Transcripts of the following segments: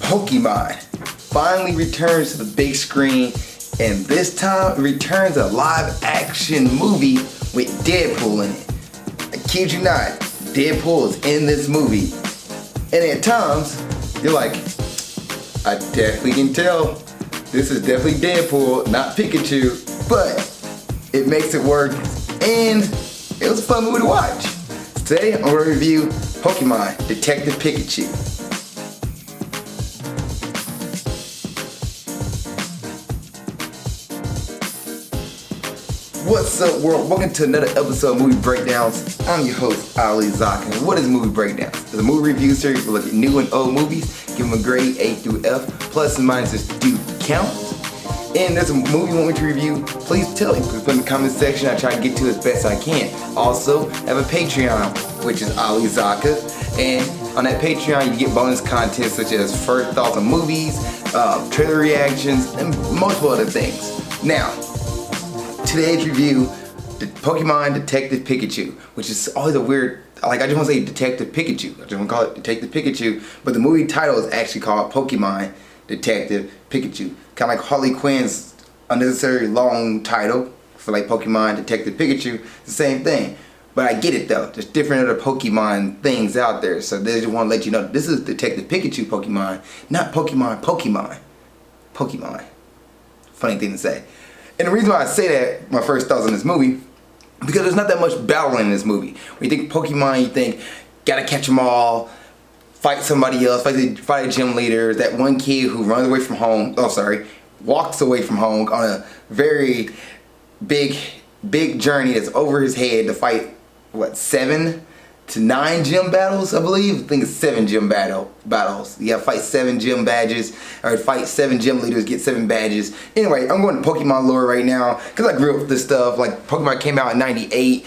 Pokemon finally returns to the big screen, and this time it returns a live action movie with Deadpool in it. I kid you not, Deadpool is in this movie. And at times, you're like, I definitely can tell this is definitely Deadpool, not Pikachu, but it makes it work, and it was a fun movie to watch. Today, I'm going to review Pokemon Detective Pikachu. What's up, world? Welcome to another episode of Movie Breakdowns. I'm your host, Ali Zakka. What is Movie Breakdowns? It's a movie review series where we look at new and old movies, give them a grade A through F, plus and minuses do count. And there's a movie you want me to review, please tell me. Please put in the comment section. I try to get to it as best I can. Also, I have a Patreon, which is Ali Zakka. And on that Patreon, you get bonus content such as first thoughts on movies, trailer reactions, and multiple other things. Now, today's review, the Pokemon Detective Pikachu, which is always a weird, like I just want to say Detective Pikachu. I just want to call it Detective Pikachu, but the movie title is actually called Pokemon Detective Pikachu. Kind of like Harley Quinn's unnecessary long title for like Pokemon Detective Pikachu. It's the same thing. But I get it though. There's different other Pokemon things out there. So they just want to let you know this is Detective Pikachu Pokemon, not Pokemon. Pokemon. Funny thing to say. And the reason why I say that, my first thoughts on this movie, because there's not that much battling in this movie. When you think Pokemon, you think, gotta catch them all, fight somebody else, fight a gym leader, that one kid who runs away from home, walks away from home on a very big journey that's over his head to fight, what, 7 to 9 gym battles, I believe? I think it's 7 gym battles. You gotta fight 7 gym badges, or fight 7 gym leaders, get 7 badges. Anyway, I'm going to Pokemon lore right now, because I grew up with this stuff. Like, Pokemon came out in 98,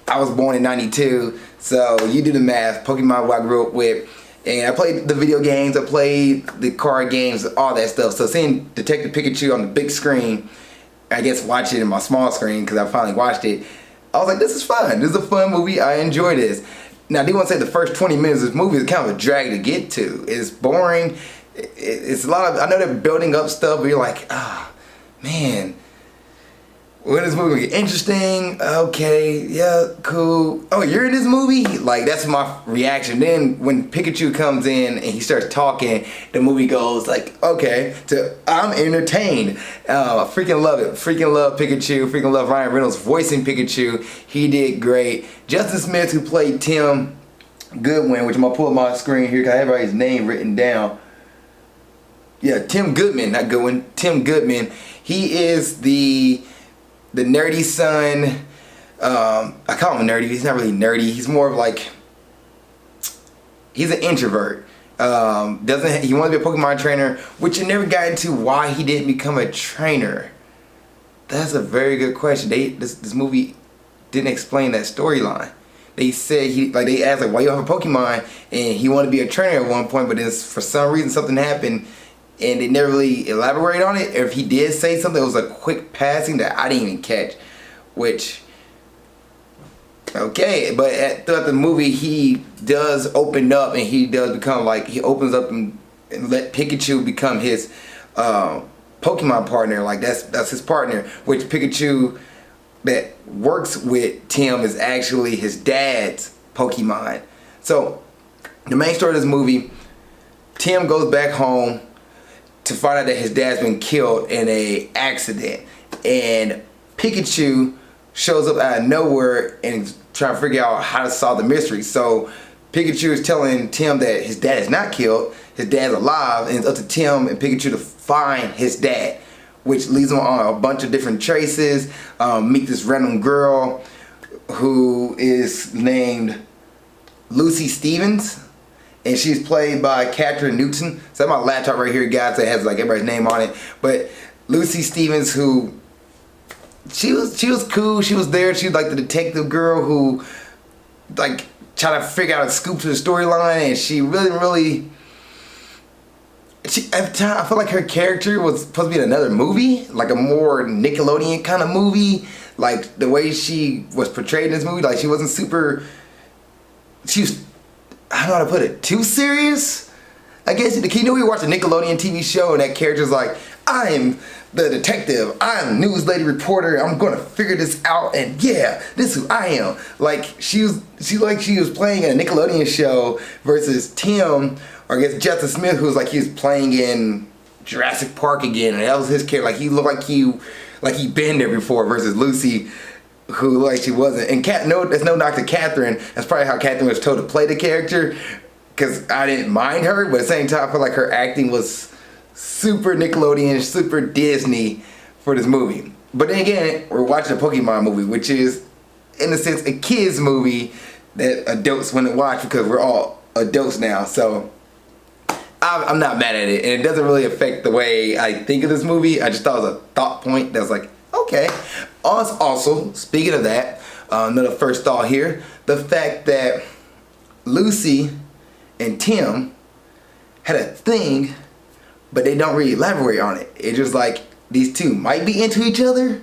I was born in 92, so you do the math. Pokemon what I grew up with. And I played the video games, I played the card games, all that stuff. So seeing Detective Pikachu on the big screen, I guess watch it in my small screen, because I finally watched it, I was like, this is fun. This is a fun movie. I enjoy this. Now, I do want to say the first 20 minutes of this movie is kind of a drag to get to. It's boring. It's a lot of, I know they're building up stuff, but you're like, man, when is this movie get interesting? Okay, yeah, cool. Oh, you're in this movie? Like, that's my reaction. Then when Pikachu comes in and he starts talking, the movie goes like, okay, to I'm entertained. I freaking love it. Freaking love Pikachu. Freaking love Ryan Reynolds voicing Pikachu. He did great. Justin Smith, who played Tim Goodwin, which I'm gonna pull up my screen here because I have everybody's name written down. Yeah, Tim Goodman, not Goodwin. Tim Goodman. He is the nerdy son. I call him nerdy. He's not really nerdy. He's more of like, he's an introvert. He wants to be a Pokemon trainer, which I never got into why he didn't become a trainer. That's a very good question. This movie didn't explain that storyline. They said they asked like, why you have a Pokemon, and he wanted to be a trainer at one point, but then for some reason something happened, and they never really elaborate on it. Or if he did say something, it was a quick passing that I didn't even catch. Which, okay, but throughout the movie, he does open up, and he does become like, he opens up and let Pikachu become his Pokemon partner. Like that's his partner. Which Pikachu that works with Tim is actually his dad's Pokemon. So the main story of this movie, Tim goes back home to find out that his dad's been killed in a accident, and Pikachu shows up out of nowhere and is trying to figure out how to solve the mystery. So Pikachu is telling Tim that his dad is not killed, his dad's alive, and it's up to Tim and Pikachu to find his dad, which leads them on a bunch of different traces. Meet this random girl who is named Lucy Stevens, and she's played by Katherine Newton. So I have my laptop right here, guys, that has like everybody's name on it. But Lucy Stevens, who she was cool. She was there. She was like the detective girl who like tried to figure out a scoop to the storyline, and she really. At the time, I felt like her character was supposed to be in another movie, like a more Nickelodeon kind of movie. Like the way she was portrayed in this movie, like she wasn't super. She was, I don't know how to put it, too serious. I guess you know we watch a Nickelodeon TV show and that character's like, I am the detective, I'm news lady reporter, I'm gonna figure this out, and yeah, this is who I am. Like she was playing in a Nickelodeon show versus Tim, or I guess Justin Smith, who's like he was playing in Jurassic Park again, and that was his character. Like he looked like he been there before, versus Lucy, who like she wasn't. And there's no knock to Catherine. That's probably how Catherine was told to play the character, because I didn't mind her, but at the same time I feel like her acting was super Nickelodeon, super Disney for this movie. But then again, we're watching a Pokemon movie, which is, in a sense, a kids movie that adults wouldn't watch because we're all adults now. So I'm not mad at it, and it doesn't really affect the way I think of this movie. I just thought it was a thought point that was like, okay. Also, speaking of that, another first thought here, the fact that Lucy and Tim had a thing, but they don't really elaborate on it. It's just like these two might be into each other,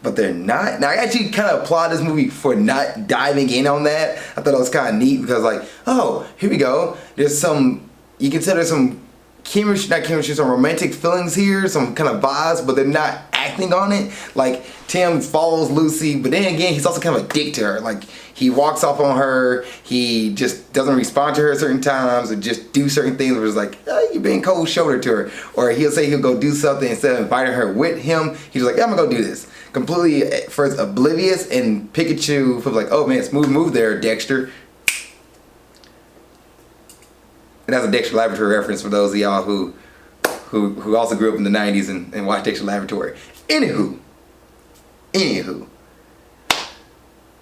but they're not. Now I actually kind of applaud this movie for not diving in on that. I thought it was kind of neat because like, oh, here we go. There's some, you consider some some romantic feelings here, some kind of vibes, but they're not acting on it. Like Tim follows Lucy, but then again, he's also kind of a dick to her. Like he walks off on her, he just doesn't respond to her at certain times, or just do certain things where it's like, oh, you're being cold shouldered to her. Or he'll say he'll go do something instead of inviting her with him. He's like, yeah, I'm gonna go do this. Completely first oblivious, and Pikachu feels like, oh man, smooth move there, Dexter. And that's a Dexter Laboratory reference for those of y'all who also grew up in the 90s and watched Dexter Laboratory. Anywho, it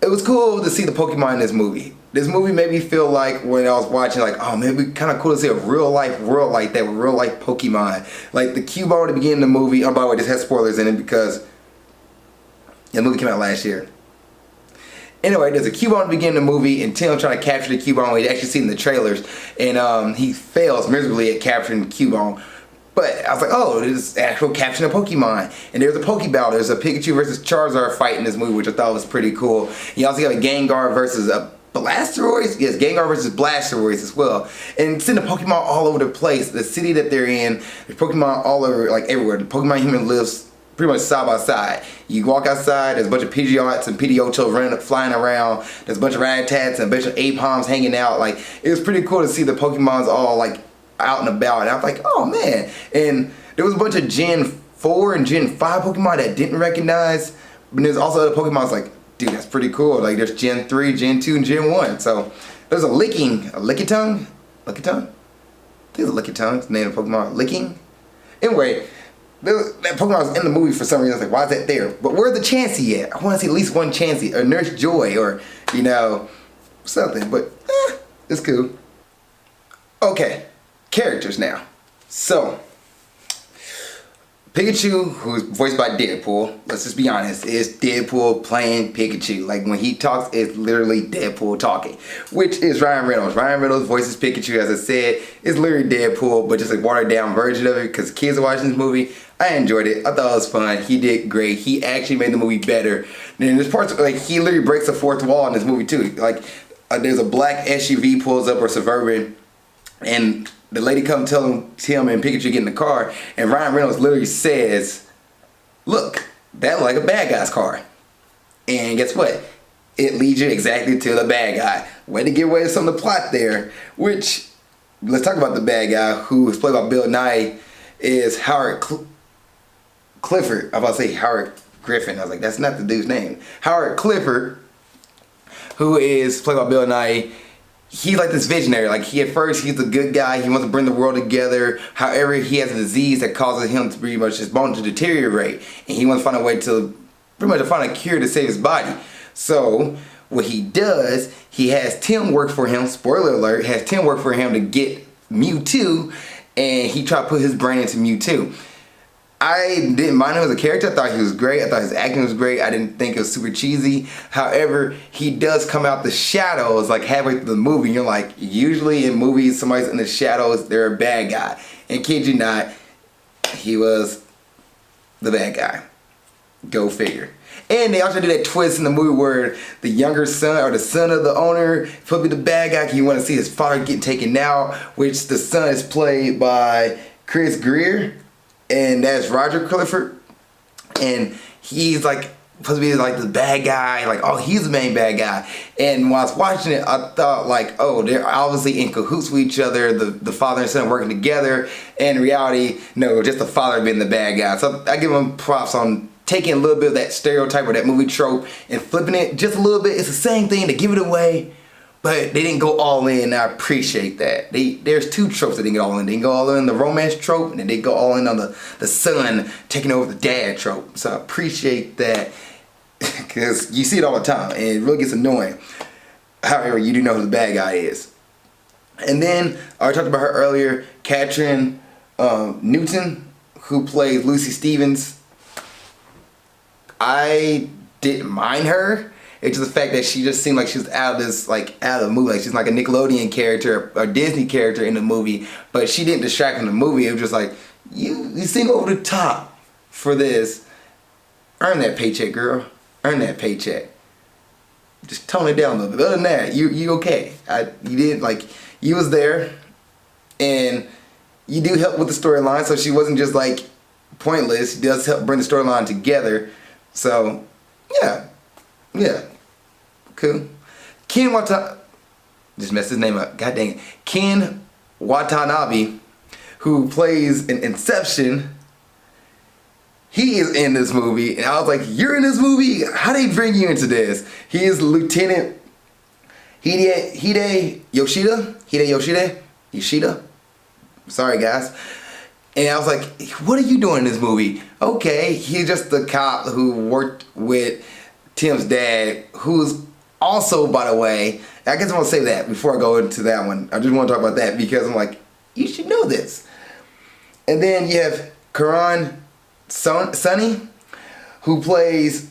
was cool to see the Pokemon in this movie. This movie made me feel like when I was watching, like, oh man, it'd be kind of cool to see a real life world like that with real life Pokemon. Like the Cubone at the beginning of the movie. Oh, by the way, this has spoilers in it because the movie came out last year. Anyway, there's a Cubone at the beginning of the movie, and Tim trying to capture the Cubone. We actually see in the trailers, and he fails miserably at capturing the Cubone. But I was like, oh, this is actual capturing a Pokemon. And there's a Pokeball. There's a Pikachu versus Charizard fight in this movie, which I thought was pretty cool. You also got a Gengar versus a Blastoise? Yes, Gengar versus Blastoise as well. And seeing the Pokemon all over the place. The city that they're in, there's Pokemon all over, like everywhere. The Pokemon human lives pretty much side by side. You walk outside, there's a bunch of Pidgeots and Pidgeotos flying around. There's a bunch of Rattatas and a bunch of Apoms hanging out. Like, it was pretty cool to see the Pokemons all like out and about. And I was like, oh man. And there was a bunch of Gen 4 and Gen 5 Pokemon that I didn't recognize. But there's also other Pokemon like, dude, that's pretty cool. Like there's Gen 3, Gen 2, and Gen 1. So there's a Lickitung? Lickitung? I think it's a Lickitung. It's the name of the Pokemon. Licking? Anyway, that Pokemon was in the movie for some reason. I was like, why is that there? But where's the Chansey at? I want to see at least one Chansey, or Nurse Joy, or, you know, something. But, it's cool. Okay, characters now. So, Pikachu, who's voiced by Deadpool, let's just be honest, is Deadpool playing Pikachu. Like, when he talks, it's literally Deadpool talking, which is Ryan Reynolds. Ryan Reynolds voices Pikachu, as I said. It's literally Deadpool, but just a watered down version of it, because kids are watching this movie. I enjoyed it. I thought it was fun. He did great. He actually made the movie better. And there's parts, like, he literally breaks the fourth wall in this movie, too. Like, there's a black SUV pulls up, or Suburban, and the lady comes telling Tim and Pikachu get in the car, and Ryan Reynolds literally says, look, that looks like a bad guy's car. And guess what? It leads you exactly to the bad guy. Way to give away some of the plot there, which, let's talk about the bad guy, who is played by Bill Nye, is Howard Clifford. I was about to say Howard Griffin. I was like, that's not the dude's name. Howard Clifford, who is played by Bill Nye. He's like this visionary. Like, at first he's a good guy. He wants to bring the world together. However, he has a disease that causes him to pretty much his bone to deteriorate, and he wants to find a way to pretty much find a cure to save his body. So what he does, he has Tim work for him. Spoiler alert: has Tim work for him to get Mewtwo, and he tried to put his brain into Mewtwo. I didn't mind him as a character. I thought he was great. I thought his acting was great. I didn't think it was super cheesy. However, he does come out the shadows like halfway through the movie. You're like, usually in movies, somebody's in the shadows, they're a bad guy. And kid you not, he was the bad guy. Go figure. And they also did that twist in the movie where the younger son or the son of the owner supposed to be the bad guy because you want to see his father getting taken out, which the son is played by Chris Greer, and that's Roger Clifford, and he's like supposed to be like the bad guy, like, oh, he's the main bad guy. And when I was watching it, I thought like, oh, they're obviously in cahoots with each other, the father and son working together. And in reality, no, just the father being the bad guy. So I give them props on taking a little bit of that stereotype or that movie trope and flipping it just a little bit. It's the same thing, to give it away, but they didn't go all in. I appreciate that. There's two tropes that didn't go all in. They didn't go all in the romance trope, and then they go all in on the son taking over the dad trope. So I appreciate that, because you see it all the time, and it really gets annoying. However, you do know who the bad guy is. And then, I talked about her earlier, Katrin Newton, who plays Lucy Stevens. I didn't mind her. It's just the fact that she just seemed like she was out of the movie. Like she's like a Nickelodeon character or Disney character in the movie, but she didn't distract from the movie. It was just like, you seem over the top for this. Earn that paycheck, girl. Earn that paycheck. Just tone it down a little bit. Other than that, you okay. You did, like, you was there, and you do help with the storyline, so she wasn't just like pointless. She does help bring the storyline together. So, yeah, cool. Ken Watanabe, just messed his name up, god dang it. Ken Watanabe, who plays in Inception, he is in this movie, and I was like, you're in this movie? How they bring you into this? He is Lieutenant Hide Yoshida? Sorry, guys. And I was like, what are you doing in this movie? Okay, he's just the cop who worked with Tim's dad, who's also, by the way, I guess I want to say that before I go into that one. I just want to talk about that because I'm like, you should know this. And then you have Karan Sonny, who plays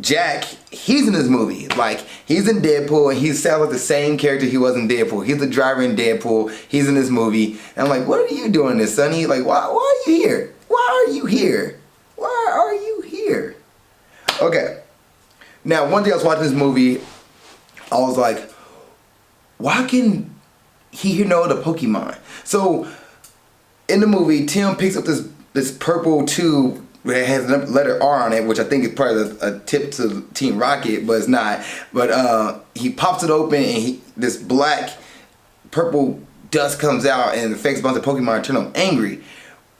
Jack. He's in this movie. Like, he's in Deadpool, and he sounds like the same character he was in Deadpool. He's the driver in Deadpool. He's in this movie. And I'm like, what are you doing this, Sonny? Like, why are you here? Why are you here? Why are you here? Okay. Now, one day I was watching this movie, I was like, why can he know the Pokemon? So, in the movie, Tim picks up this purple tube that has the letter R on it, which I think is probably a tip to Team Rocket, but it's not. But he pops it open, and this black purple dust comes out and affects a bunch of Pokemon and turn them angry.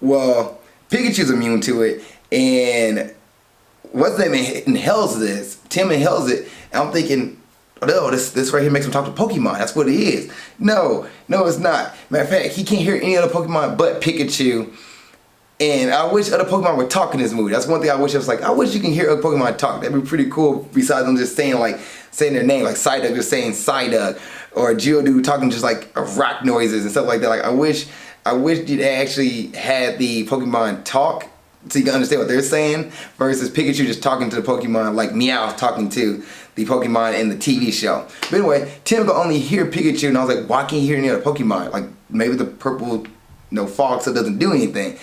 Well, Pikachu's immune to it, and what's the name inhales this. Tim inhales it, and I'm thinking, oh, this right here makes him talk to Pokemon. That's what it is. No, it's not. Matter of fact, he can't hear any other Pokemon but Pikachu. And I wish other Pokemon would talk in this movie. That's one thing I wish. I was like, I wish you can hear other Pokemon talk. That'd be pretty cool. Besides them just saying their name, like Psyduck just saying Psyduck, or Geodude talking just like rock noises and stuff like that. Like I wish you'd actually had the Pokemon talk so you can understand what they're saying, versus Pikachu just talking to the Pokemon like Meow talking to the Pokemon in the TV show. But anyway, Tim could only hear Pikachu, and I was like, why can't you hear any other Pokemon? Like maybe the purple fog so doesn't do anything.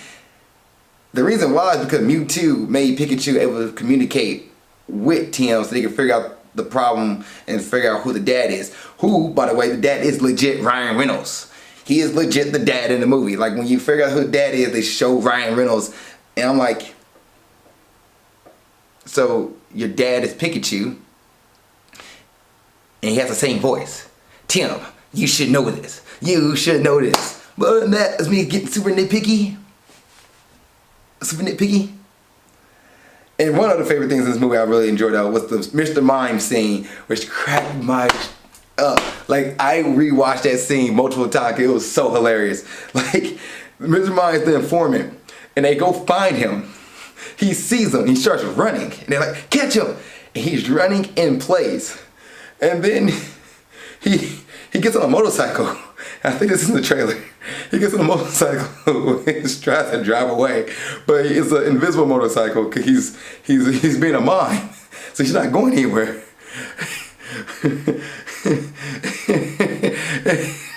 The reason why is because Mewtwo made Pikachu able to communicate with Tim so they can figure out the problem and figure out who the dad is. Who, by the way, the dad is legit Ryan Reynolds. He is legit the dad in the movie. Like when you figure out who the dad is, they show Ryan Reynolds, and I'm like, so your dad is Pikachu, and he has the same voice. Tim, you should know this. You should know this. But other than that, it's me getting super nitpicky. And one of the favorite things in this movie I really enjoyed was the Mr. Mime scene, which cracked my up. Like I rewatched that scene multiple times. It was so hilarious. Like Mr. Mime's the informant, and they go find him. He sees him. He starts running, and they're like, "Catch him!" And he's running in place, and then he gets on a motorcycle. I think this is in the trailer. He gets on a motorcycle and tries to drive away, but it's an invisible motorcycle because he's being a mime, so he's not going anywhere.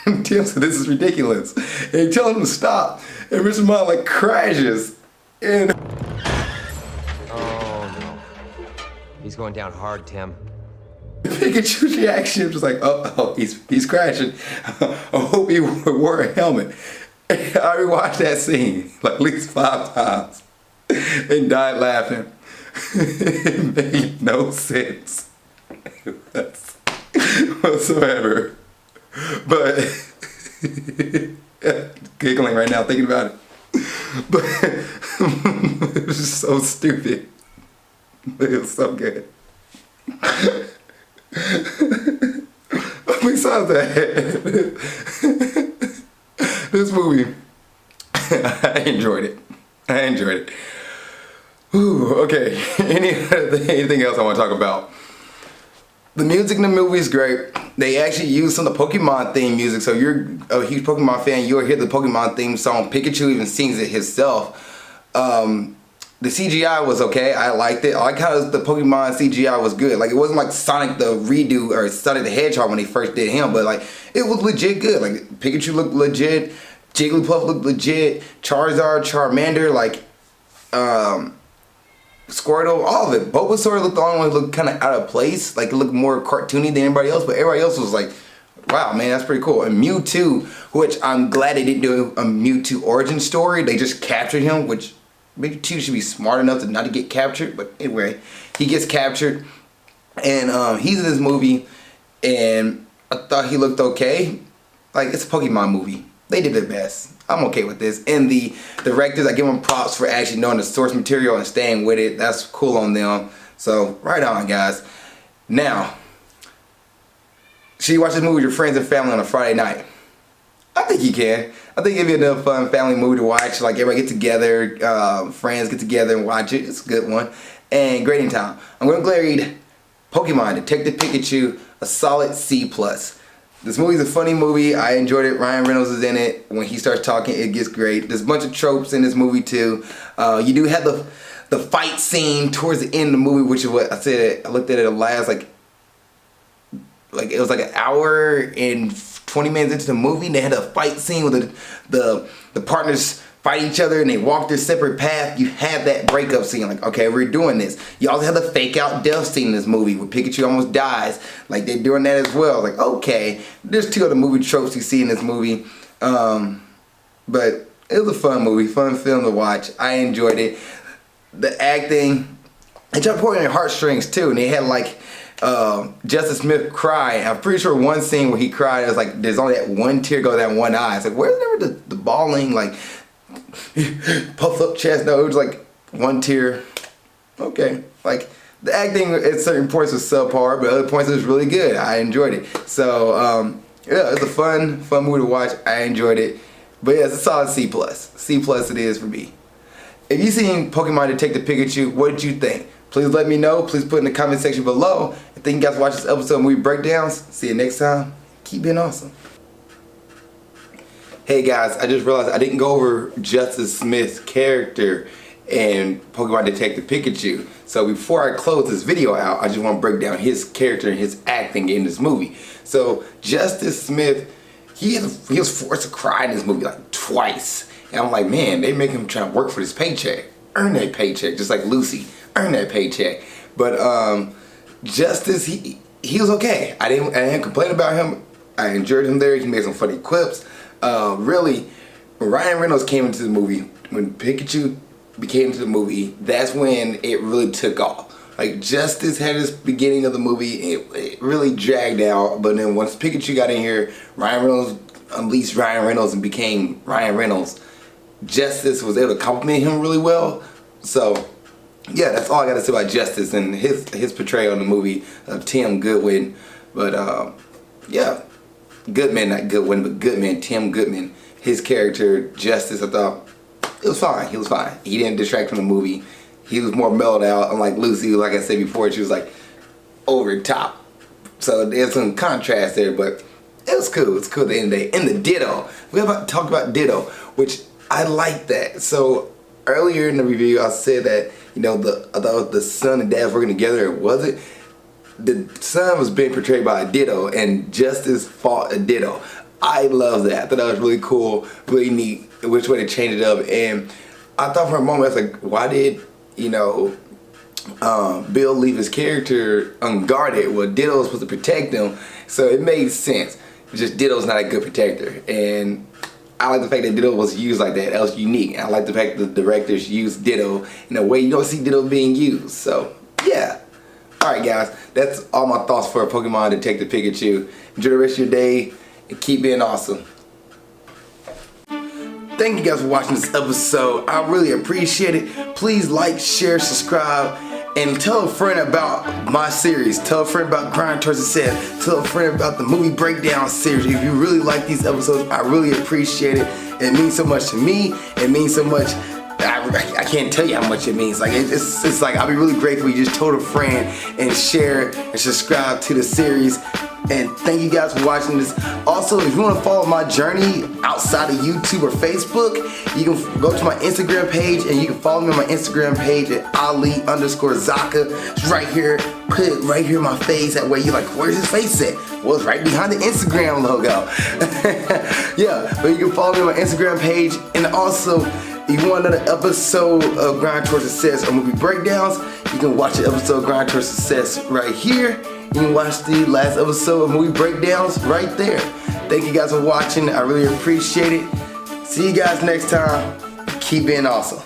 And Tim said, "This is ridiculous," and he tells him to stop, and Mr. Mime like crashes, and oh no. He's going down hard, Tim. Pikachu's reaction was like, oh, he's crashing. I hope he wore a helmet. I rewatched that scene like at least 5 times and died laughing. It made no sense whatsoever. But giggling right now thinking about it. But it was just so stupid. But it was so good. Besides that, this movie, I enjoyed it. Ooh, okay. Anything else I want to talk about? The music in the movie is great. They actually use some of the Pokemon theme music, so you're a huge Pokemon fan, you'll hear the Pokemon theme song. Pikachu even sings it himself. The CGI was okay. I liked it. I like how the Pokemon CGI was good. Like, it wasn't like Sonic the redo or Sonic the Hedgehog when they first did him, but like, it was legit good. Like, Pikachu looked legit, Jigglypuff looked legit, Charizard, Charmander, like, Squirtle, all of it. Bulbasaur looked the only one who looked kind of out of place. Like, it looked more cartoony than everybody else, but everybody else was like, wow, man, that's pretty cool. And Mewtwo, which I'm glad they didn't do a Mewtwo origin story. They just captured him, which Mewtwo should be smart enough to not to get captured. But anyway, he gets captured, and he's in this movie, and I thought he looked okay. Like, it's a Pokemon movie. They did their best. I'm okay with this. And the directors, I give them props for actually knowing the source material and staying with it. That's cool on them. So, right on, guys. Now, should you watch this movie with your friends and family on a Friday night? I think you can. I think it'd be another fun family movie to watch. Like, everybody get together, friends get together and watch it. It's a good one. And grading time. I'm going to grade Pokemon Detective Pikachu a solid C+. This movie's a funny movie. I enjoyed it. Ryan Reynolds is in it. When he starts talking, it gets great. There's a bunch of tropes in this movie too. You do have the fight scene towards the end of the movie, which is what I said. I looked at it last like it was like an hour and 20 minutes into the movie, and they had a fight scene with the partners fight each other and they walk their separate path. You have that breakup scene, like, okay, we're doing this. You also have the fake out death scene in this movie where Pikachu almost dies. Like, they're doing that as well. Like, okay, there's 2 other movie tropes you see in this movie. But it was a fun movie, fun film to watch. I enjoyed it. The acting, it tried pulling your heartstrings too, and they had like Justice Smith cry. I'm pretty sure one scene where he cried, it was like there's only that one tear go down one eye. It's like, where's never the bawling, like puff up chest? No, it was like one tear. Okay, like the acting at certain points was subpar, but other points it was really good. I enjoyed it. So yeah, it's a fun movie to watch. I enjoyed it. But yeah, it's a solid C+. C+ it is for me. If you've seen Pokemon Detective Pikachu, what did you think? Please let me know. Please put in the comment section below. And thank you guys for watching this episode of Movie Breakdowns. See you next time. Keep being awesome. Hey guys, I just realized I didn't go over Justice Smith's character in Pokemon Detective Pikachu. So before I close this video out, I just want to break down his character and his acting in this movie. So Justice Smith, he was forced to cry in this movie like twice. And I'm like, man, they make him try to work for this paycheck. Earn that paycheck, just like Lucy. Earn that paycheck. But Justice, he was okay. I didn't complain about him. I enjoyed him there. He made some funny quips. Really, when Ryan Reynolds came into the movie, when Pikachu became into the movie, that's when it really took off. Like, Justice had his beginning of the movie, it really dragged out, but then once Pikachu got in here, Ryan Reynolds unleashed Ryan Reynolds and became Ryan Reynolds. Justice was able to compliment him really well. So yeah, that's all I got to say about Justice and his portrayal in the movie of Tim Goodwin. But yeah, Goodman, not Goodwin, but Goodman, Tim Goodman, his character Justice, I thought it was fine. He was fine. He didn't distract from the movie. He was more mellowed out, unlike Lucy, like I said before, she was like over the top. So there's some contrast there, but it was cool. It's cool at the end of the day. And the Ditto, we have to talk about Ditto, which I like that. So earlier in the review, I said that, you know, I thought the son and dad working together. It wasn't. The son was being portrayed by a Ditto, and Justice fought a Ditto. I love that. I thought that was really cool, really neat, which way to change it up. And I thought for a moment, I was like, why did, you know, Bill leave his character unguarded. Well, Ditto was supposed to protect him, so it made sense. Just Ditto's not a good protector, and I like the fact that Ditto was used like that. That was unique. And I like the fact that the directors used Ditto in a way you don't see Ditto being used. So yeah. Alright guys, that's all my thoughts for Pokemon Detective Pikachu. Enjoy the rest of your day and keep being awesome. Thank you guys for watching this episode. I really appreciate it. Please like, share, subscribe, and tell a friend about my series. Tell a friend about Grind Towards Success. Tell a friend about the movie breakdown series. If you really like these episodes, I really appreciate it. It means so much to me. It means so much. I can't tell you how much it means. Like it's like I'll be really grateful you just told a friend and share and subscribe to the series. And thank you guys for watching this. Also, if you want to follow my journey outside of YouTube or Facebook, you can go to my Instagram page and you can follow me on my Instagram page at Ali_Zakka. It's right here. Put it right here in my face. That way you're like, where's his face at? Well, it's right behind the Instagram logo. Yeah, but you can follow me on my Instagram page. And also, if you want another episode of Grind Towards Success or movie breakdowns, you can watch the episode of Grind Towards Success right here. You can watch the last episode of movie breakdowns right there. Thank you guys for watching. I really appreciate it. See you guys next time. Keep being awesome.